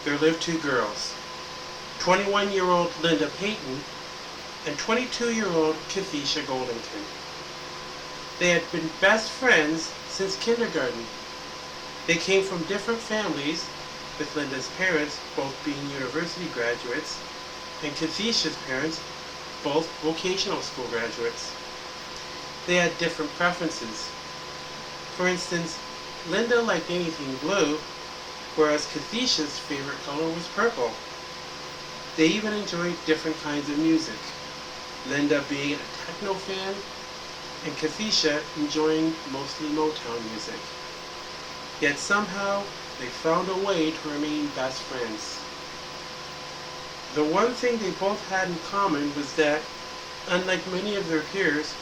there lived two girls, 21-year-old Linda Payton and 22-year-old Kathisha Goldington. They had been best friends since kindergarten. They came from different families, with Linda's parents both being university graduates and Kathisha's parents both vocational school graduates. They had different preferences. For instance, Linda liked anything blue, whereas Kathisha's favorite color was purple. They even enjoyed different kinds of music, Linda being a techno fan and Kathisha enjoying mostly Motown music. Yet somehow they found a way to remain best friends. The one thing they both had in common was that, unlike many of their peers,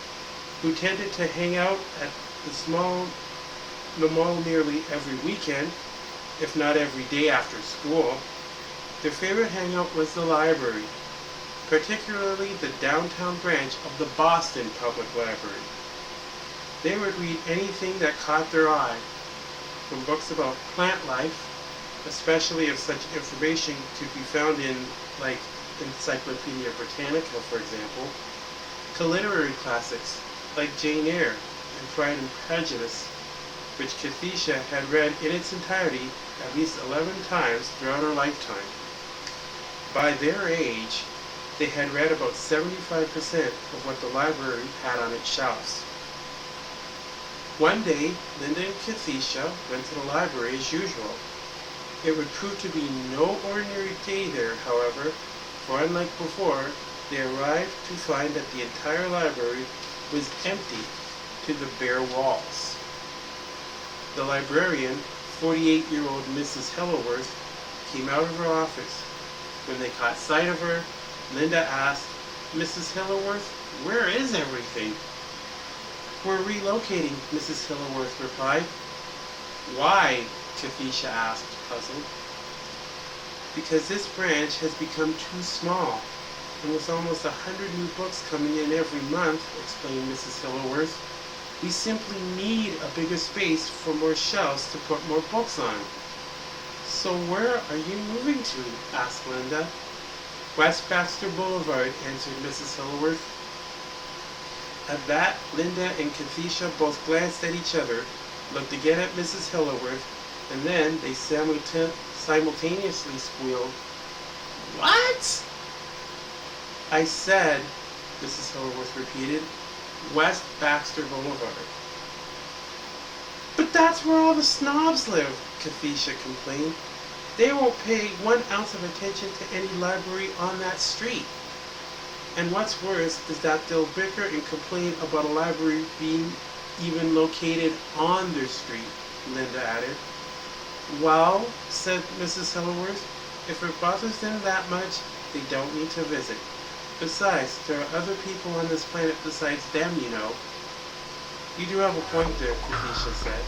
who tended to hang out at the mall nearly every weekend, if not every day after school, their favorite hangout was the library, particularly the downtown branch of the Boston Public Library. They would read anything that caught their eye, from books about plant life, especially if such information could be found in, like, Encyclopedia Britannica, for example, to literary classics like Jane Eyre and Pride and Prejudice, which Kathisha had read in its entirety at least 11 times throughout her lifetime. By their age, they had read about 75% of what the library had on its shelves. One day, Linda and Kathisha went to the library as usual. It would prove to be no ordinary day there, however, for unlike before, they arrived to find that the entire library was empty to the bare walls. The librarian, 48-year-old Mrs. Helloworth, came out of her office. When they caught sight of her, Linda asked, "Mrs. Helloworth, where is everything?" "We're relocating," Mrs. Helloworth replied. "Why?" Kathisha asked, puzzled. "Because this branch has become too small, and with almost 100 new books coming in every month," explained Mrs. Helloworth, "we simply need a bigger space for more shelves to put more books on." "So where are you moving to?" asked Linda. "West Baxter Boulevard," answered Mrs. Helloworth. At that, Linda and Kathisha both glanced at each other, looked again at Mrs. Helloworth, and then they simultaneously squealed, "What?" "I said," Mrs. Helloworth repeated, "West Baxter Boulevard." "But that's where all the snobs live," Kathisha complained. "They won't pay 1 ounce of attention to any library on that street. And what's worse is that they'll bicker and complain about a library being even located on their street," Linda added. "Well," said Mrs. Helloworth, "if it bothers them that much, they don't need to visit. Besides, there are other people on this planet besides them, you know." "You do have a point there," Kathisha said.